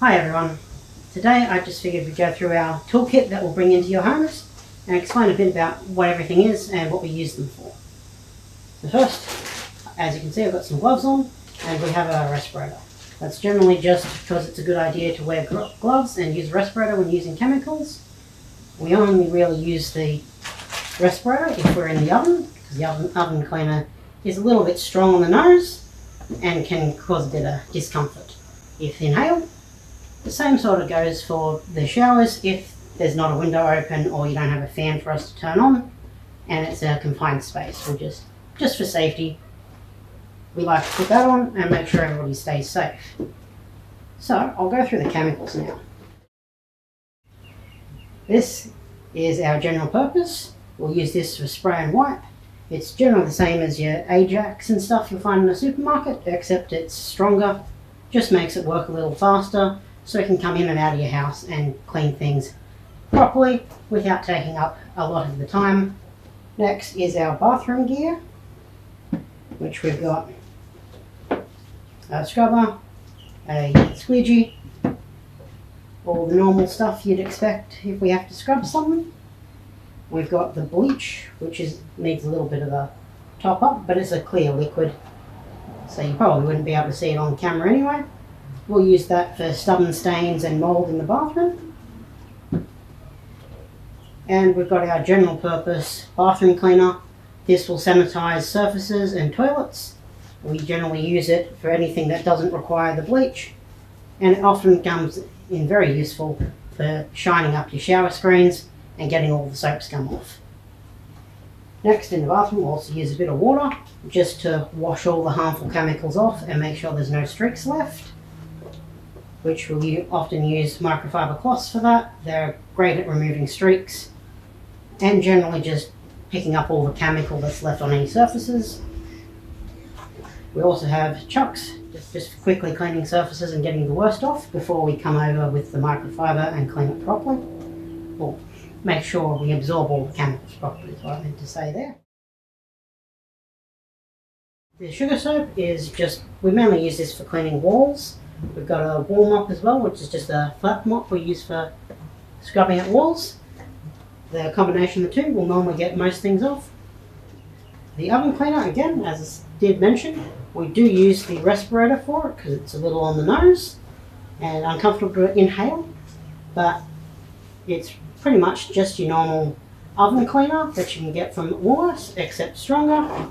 Hi everyone, today I just figured we'd go through our toolkit that we'll bring into your homes and explain a bit about what everything is and what we use them for. So first, as you can see, I've got some gloves on and we have a respirator. That's generally just because it's a good idea to wear gloves and use a respirator when using chemicals. We only really use the respirator if we're in the oven, because the oven cleaner is a little bit strong on the nose and can cause a bit of discomfort if inhaled. The same sort of goes for the showers if there's not a window open or you don't have a fan for us to turn on and it's a confined space. We'll just for safety, we like to put that on and make sure everybody stays safe. So I'll go through the chemicals now. This is our general purpose. We'll use this for spray and wipe. It's generally the same as your Ajax and stuff you'll find in a supermarket, except it's stronger, just makes it work a little faster, so it can come in and out of your house and clean things properly without taking up a lot of the time. Next is our bathroom gear, which we've got a scrubber, a squeegee, all the normal stuff you'd expect if we have to scrub something. We've got the bleach, which needs a little bit of a top up, but it's a clear liquid, so you probably wouldn't be able to see it on camera anyway. We'll use that for stubborn stains and mould in the bathroom. And we've got our general purpose bathroom cleaner. This will sanitize surfaces and toilets. We generally use it for anything that doesn't require the bleach, and it often comes in very useful for shining up your shower screens and getting all the soap scum off. Next, in the bathroom, we'll also use a bit of water just to wash all the harmful chemicals off and make sure there's no streaks left, which we'll often use microfiber cloths for that. They're great at removing streaks and generally just picking up all the chemical that's left on any surfaces. We also have chucks, just for quickly cleaning surfaces and getting the worst off before we come over with the microfiber and clean it properly. We'll make sure we absorb all the chemicals properly, is what I meant to say there. The sugar soap is we mainly use this for cleaning walls. We've got a wall mop as well, which is just a flat mop we use for scrubbing at walls. The combination of the two will normally get most things off. The oven cleaner, again, as I did mention, we do use the respirator for it because it's a little on the nose and uncomfortable to inhale, but it's pretty much just your normal oven cleaner that you can get from Woolworths, except stronger,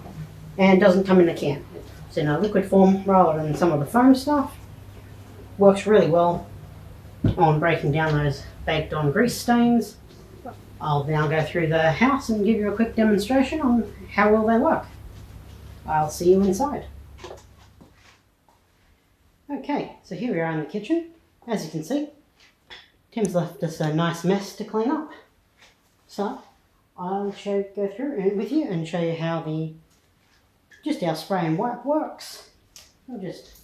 and doesn't come in a can. It's in a liquid form rather than some of the foam stuff. Works really well on breaking down those baked on grease stains. I'll now go through the house and give you a quick demonstration on how well they work. I'll see you inside. Okay, so here we are in the kitchen. As you can see, Tim's left us a nice mess to clean up. So I'll go through it with you and show you how our spray and wipe works. I'll just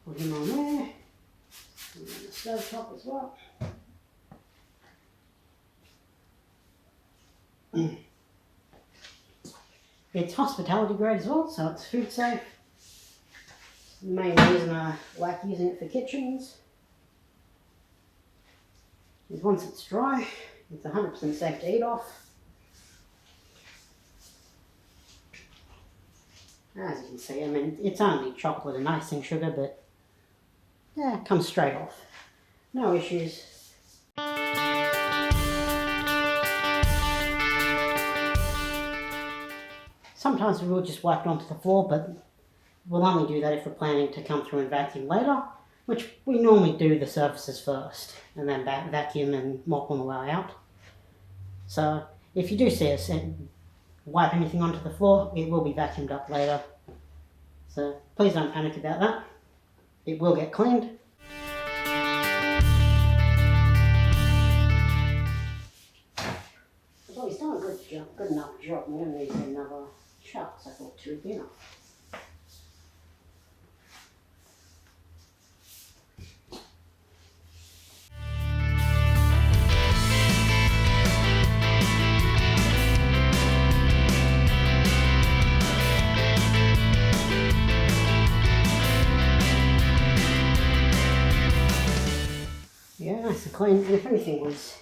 put him on there, and on the stove top as well. It's hospitality grade as well, so it's food safe. The main reason I like using it for kitchens is once it's dry, it's 100% safe to eat off. As you can see, I mean, it's only chocolate and icing sugar, but yeah, it comes straight off. No issues. Sometimes we will just wipe it onto the floor, but we'll only do that if we're planning to come through and vacuum later, which we normally do the surfaces first and then vacuum and mop on the way out. So if you do see us wipe anything onto the floor, it will be vacuumed up later. So please don't panic about that. It will get cleaned. Well, he's done a good enough job. I'm going to need another chuck, so I thought 2 would be enough. nice and clean, and if anything was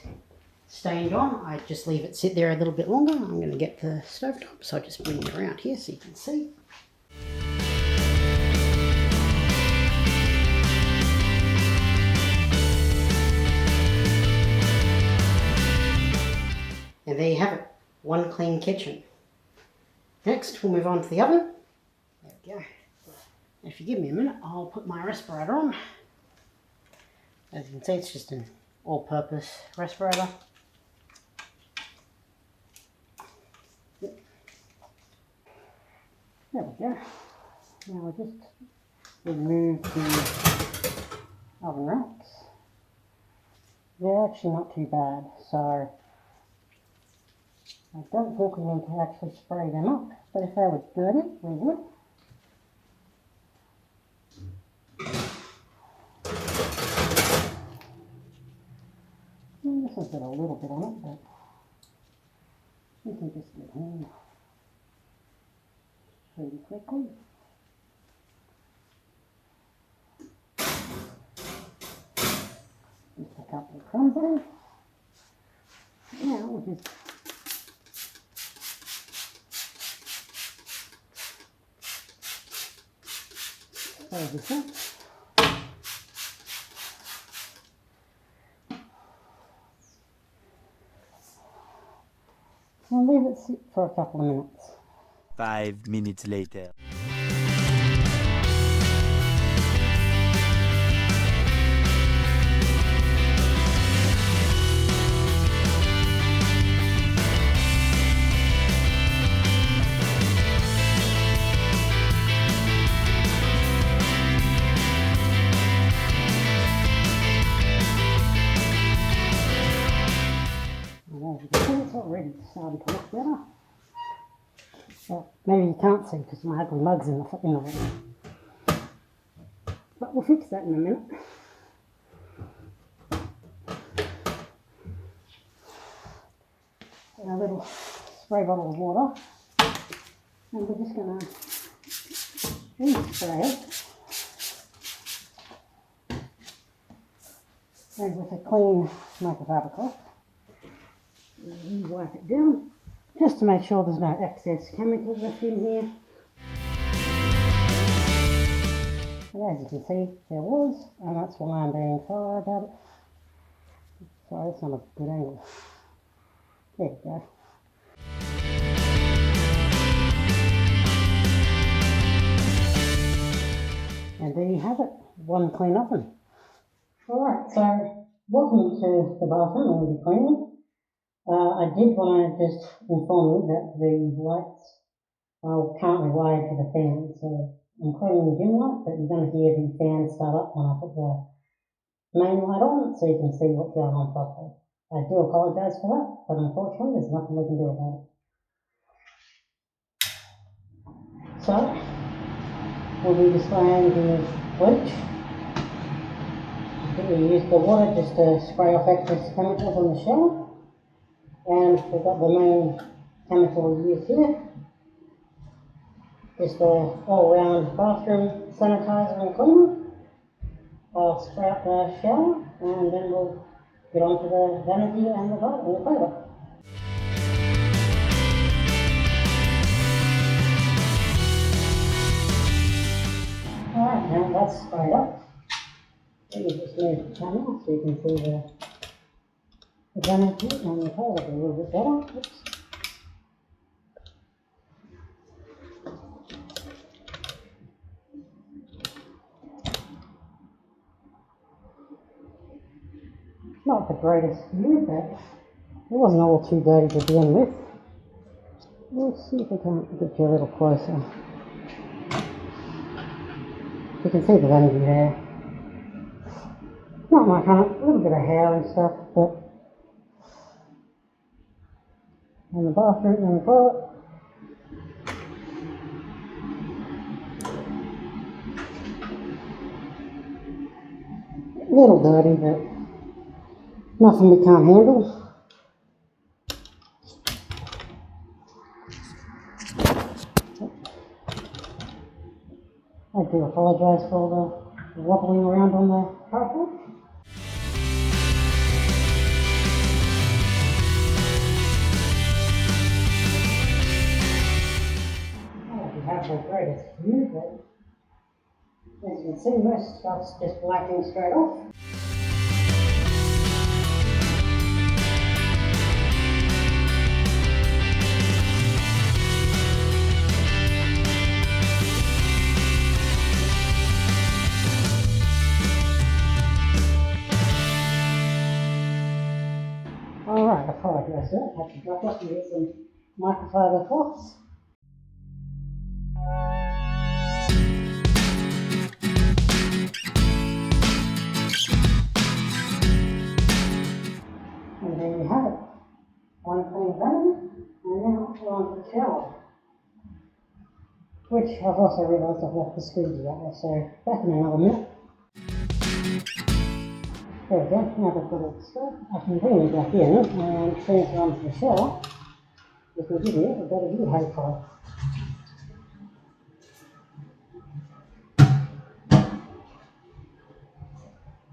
stained on, I'd just leave it sit there a little bit longer. I'm going to get the stovetop, so I'll just bring it around here so you can see. And there you have it, one clean kitchen. Next, we'll move on to the oven. There we go. If you give me a minute, I'll put my respirator on. As you can see, it's just an all-purpose respirator. Yep. There we go. Now I'll just remove the oven wraps. They're actually not too bad, so I don't think we need to actually spray them up, but if they were dirty, we would. This has got a little bit on it, but we can just get in pretty quickly. Just a couple of crumbs on it. Now we'll just spray this up. I'll leave it sit for a couple of minutes. 5 minutes later. It's already starting to look better. Well, maybe you can't see because my ugly mug's in the way. But we'll fix that in a minute. A little spray bottle of water, and we're just going to spray it. And with a clean microfiber cloth. And wipe it down, just to make sure there's no excess chemicals left in here. And as you can see, there was, and that's why I'm being thorough about it. Sorry, that's not a good angle. There we go. And there you have it, one clean oven. Alright, so welcome to the bathroom. I'm going to be cleaning it. I did want to just inform you that the lights are currently wired to the fan, so I'm cleaning the dim light, but you're going to hear the fan start up when I put the main light on, so you can see what's going on properly. I do apologise for that, but unfortunately there's nothing we can do about it. So, we'll be displaying the bleach. We use the water just to spray off excess chemicals on the shower. And we've got the main chemical we use here. Just the all-round bathroom sanitizer and cleaner. I'll spray up the shower and then we'll get onto the vanity and the toilet. Alright, now that's sprayed up. Let me just move the camera so you can see the vanity and the toilet a little bit better. Oops. Not the greatest view, but it wasn't all too dirty to begin with. We'll see if we can get you a little closer. You can see the vanity there. Not much on it, a little bit of hair and stuff, but in the bathroom and the toilet. A little dirty, but nothing we can't handle. I do apologise for all the wobbling around on the carpet. have the greatest view, but as you can see, most stuff's just blacking straight off. Alright, I apologise for that. I had to drop off and get some microfiber cloths. And there you have it. One clean linen, and now we're on to the shower. Which I've also realised I've left the squeegee out there, so back in another minute. There we go, now that I've got it straight, I can bring it back in and transfer onto the shower. This will give you a better view, hopefully.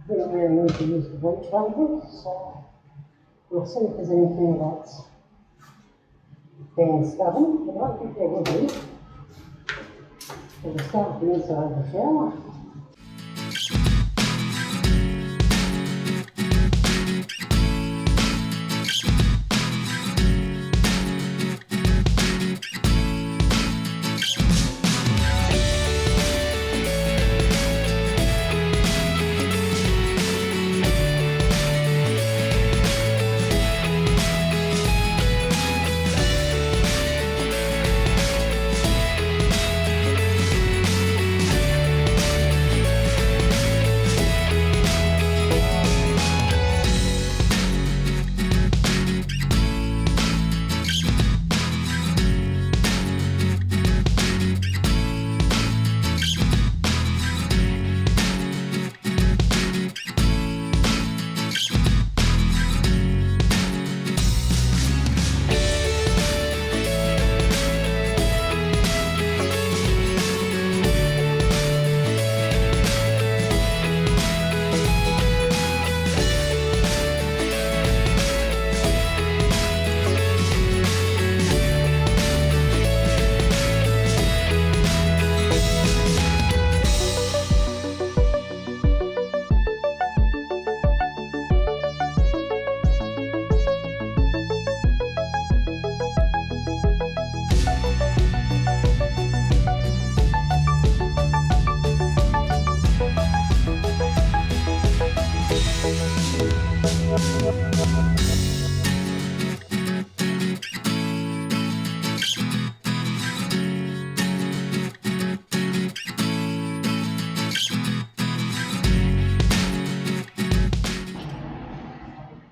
We don't really need to use the bleach blanket, so we'll see if there's anything that's being stubborn, but I don't think there will be. So we'll start with the inside of the shower.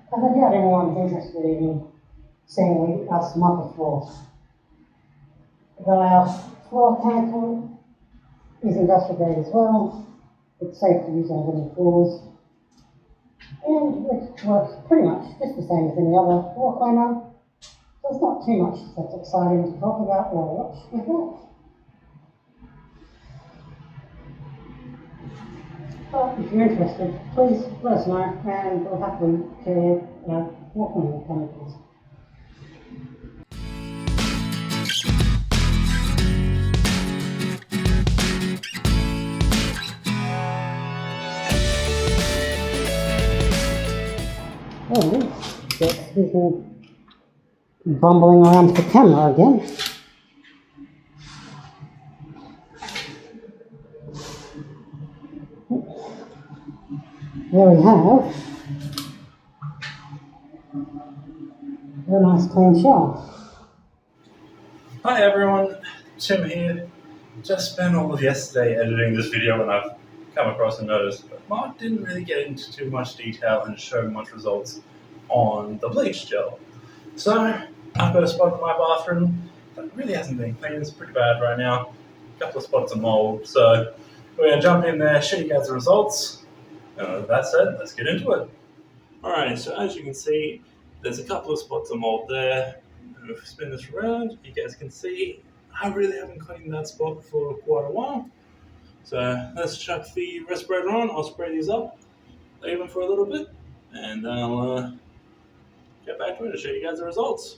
I doubt anyone's interested in seeing us mop the floor. Though our floor chemical is industrial grade as well, it's safe to use on wooden floors, and it works pretty much just the same as any other floor cleaner. So there's not too much that's exciting to talk about or watch with that. But if you're interested, please let us know and we'll happily share our floor cleaning chemicals. Oh, excuse me, bumbling around the camera again. There we have a nice clean shower. Hi everyone, Tim here. Just spent all of yesterday editing this video and I've come across and noticed that Mark didn't really get into too much detail and show much results on the bleach gel. So I've got a spot in my bathroom that really hasn't been cleaned. It's pretty bad right now. A couple of spots of mould. So we're going to jump in there, show you guys the results. With that said, let's get into it. Alright, so as you can see, there's a couple of spots of mould there. And if we spin this around, you guys can see I really haven't cleaned that spot for quite a while. So let's chuck the respirator on. I'll spray these up, leave them for a little bit, and then I'll get back to it and show you guys the results.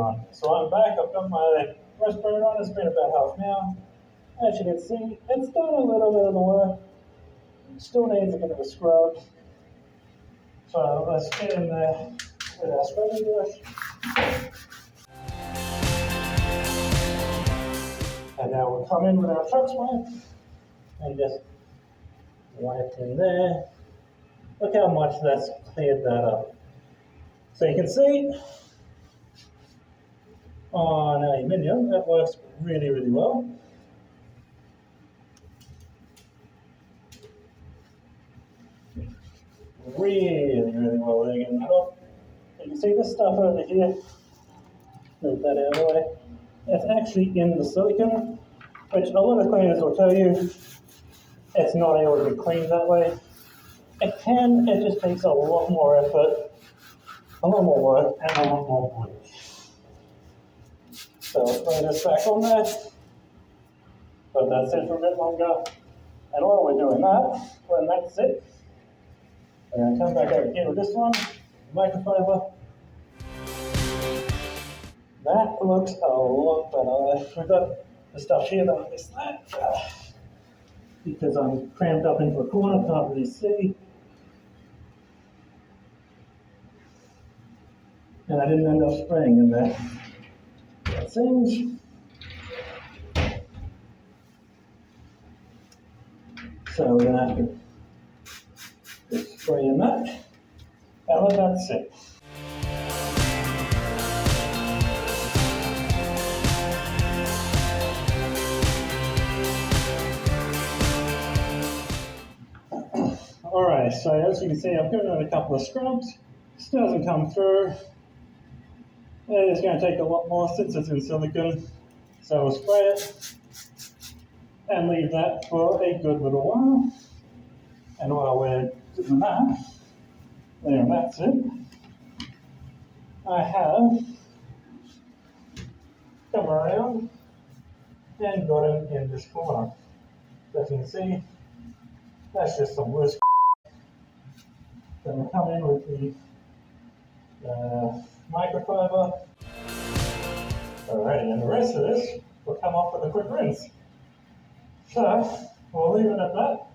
everyone. So I'm back, I've got my respirator on, it's been about half an hour. As you can see, it's done a little bit of the work. Still needs a bit of a scrub. So let's get in there with our scrubbing brush. And now we'll come in with our truck wipe and just wipe in there. Look how much that's cleared that up. So you can see on aluminium, that works really, really well. Really, really well there, getting that off. You can see this stuff over here, move that out of the way. It's actually in the silicone, which a lot of cleaners will tell you it's not able to be cleaned that way. It can, it just takes a lot more effort, a lot more work, and a lot more bleach. So let's bring this back on there, let that sit for a bit longer, and while we're doing that, when that's it, we're going to come back over here with this one, microfiber. That looks a lot better. We've got the stuff here that I missed that because I'm cramped up into a corner, can't really see. And I didn't end up spraying in there. That seems. So we're going to have to just spray in that and let that sit. Alright, so as you can see, I've given it a couple of scrubs. Still hasn't come through. It is going to take a lot more since it's in silicone. So we'll spray it and leave that for a good little while. And while we're doing that, there and that's it. I have come around and got him in this corner. As you can see, that's just some loose. Then we'll come in with the microfiber. Alrighty, and the rest of this will come off with a quick rinse. So, we'll leave it at that,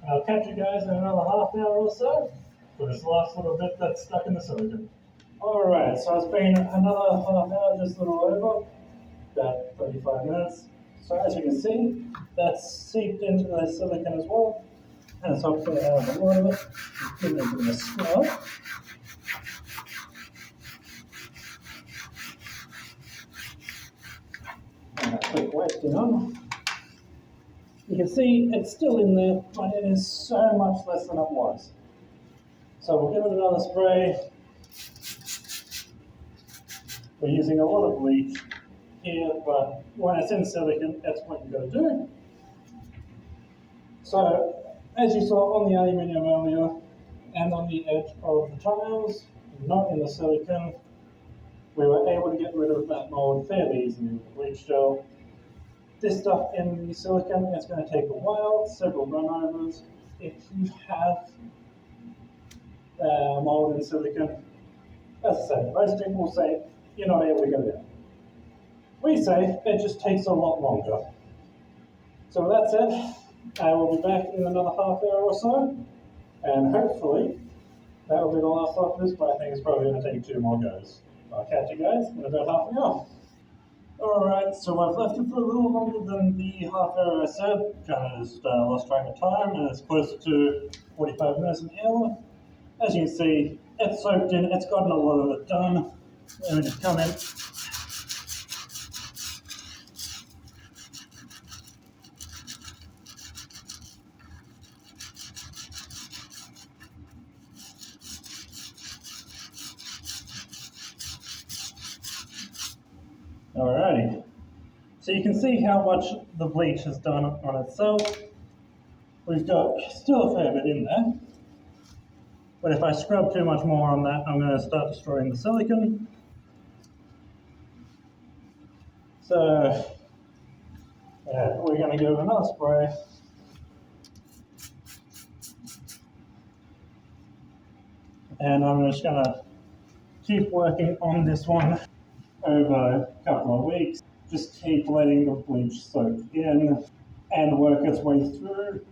and I'll catch you guys in another half hour or so for this last little bit that's stuck in the silicone. Alright, so it's been another half hour, just a little over, about 35 minutes. So as you can see, that's seeped into the silicone as well. And so I'll put it out of the water, give it a bit of a scrub. And a quick wipe down. You can see it's still in there, but it is so much less than it was. So we'll give it another spray. We're using a lot of bleach here, but when it's in silicone, that's what you've got to do. So, as you saw on the aluminium earlier, and on the edge of the tiles, not in the silicone, we were able to get rid of that mold fairly easily with the bleach gel. This stuff in the silicone is going to take a while, several run-overs. If you have mold in silicone, as I said, most people say you're not able to get it out. We say it just takes a lot longer. So that's it. I will be back in another half hour or so, and hopefully that will be the last of this, but I think it's probably going to take 2 more goes. I'll catch you guys in about half an hour. Alright, so I've left it for a little longer than the half hour I said, kind of just lost track of time, and it's closer to 45 minutes an hour. As you can see, it's soaked in, it's gotten a lot of it done. Let me just come in. Alrighty, so you can see how much the bleach has done on itself. We've got still a fair bit in there, but if I scrub too much more on that, I'm going to start destroying the silicone. So, yeah, we're going to give it another spray. And I'm just going to keep working on this one. over a couple of weeks. Just keep letting the bleach soak in and work its way through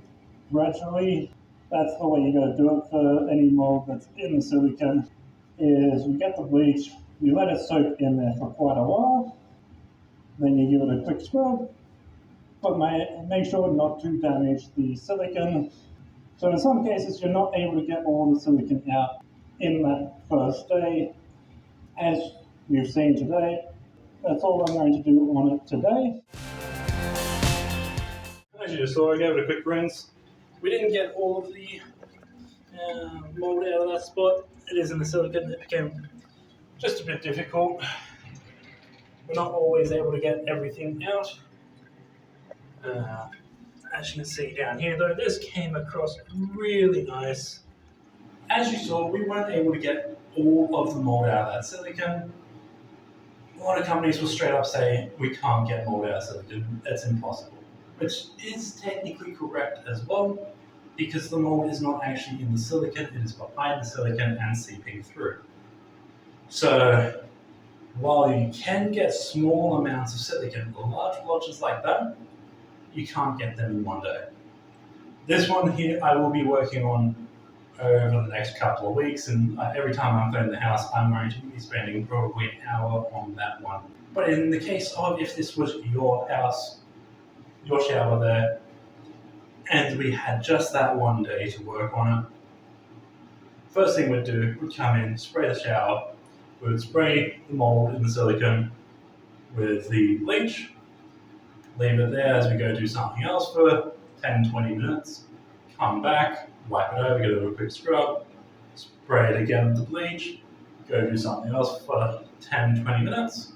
gradually. That's the way you got to do it for any mold that's in the silicone, is you get the bleach, you let it soak in there for quite a while, then you give it a quick scrub, but make sure not to damage the silicone. So in some cases you're not able to get all the silicone out in that first day. As you've seen today, that's all I'm going to do on it today. As you just saw, I gave it a quick rinse. We didn't get all of the mold out of that spot. It is in the silicone. It became just a bit difficult. We're not always able to get everything out. As you can see down here though, this came across really nice. As you saw, we weren't able to get all of the mold out of that silicone. A lot of companies will straight up say, we can't get mold out of silicone, it's impossible. Which is technically correct as well, because the mold is not actually in the silicone, it is behind the silicone and seeping through. So, while you can get small amounts of silicone, large blotches like that, you can't get them in one day. This one here I will be working on over the next couple of weeks, and every time I'm cleaning the house, I'm going to be spending probably an hour on that one. But in the case of if this was your house, your shower there, and we had just that one day to work on it, first thing we'd do, we'd come in, spray the shower, we'd spray the mold in the silicone with the bleach, leave it there as we go do something else for 10-20 minutes, come back, wipe it over, give it a quick scrub, spray it again with the bleach, go do something else for 10-20 minutes,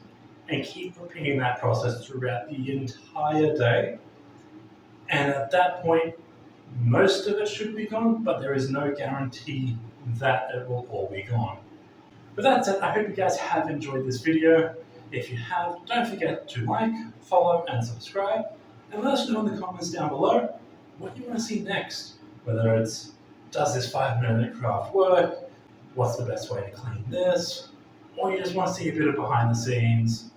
and keep repeating that process throughout the entire day. And at that point, most of it should be gone, but there is no guarantee that it will all be gone. With that said, I hope you guys have enjoyed this video. If you have, don't forget to like, follow, and subscribe, and let us know in the comments down below what you want to see next. Whether it's, does this 5-minute craft work, what's the best way to clean this, or you just want to see a bit of behind the scenes,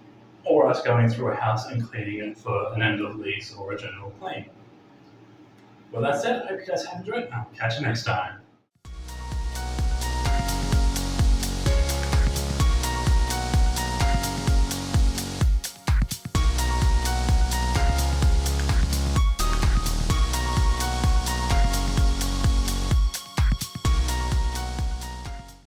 or us going through a house and cleaning it for an end of lease or a general clean. With that said, I hope you guys have enjoyed, and I'll catch you next time.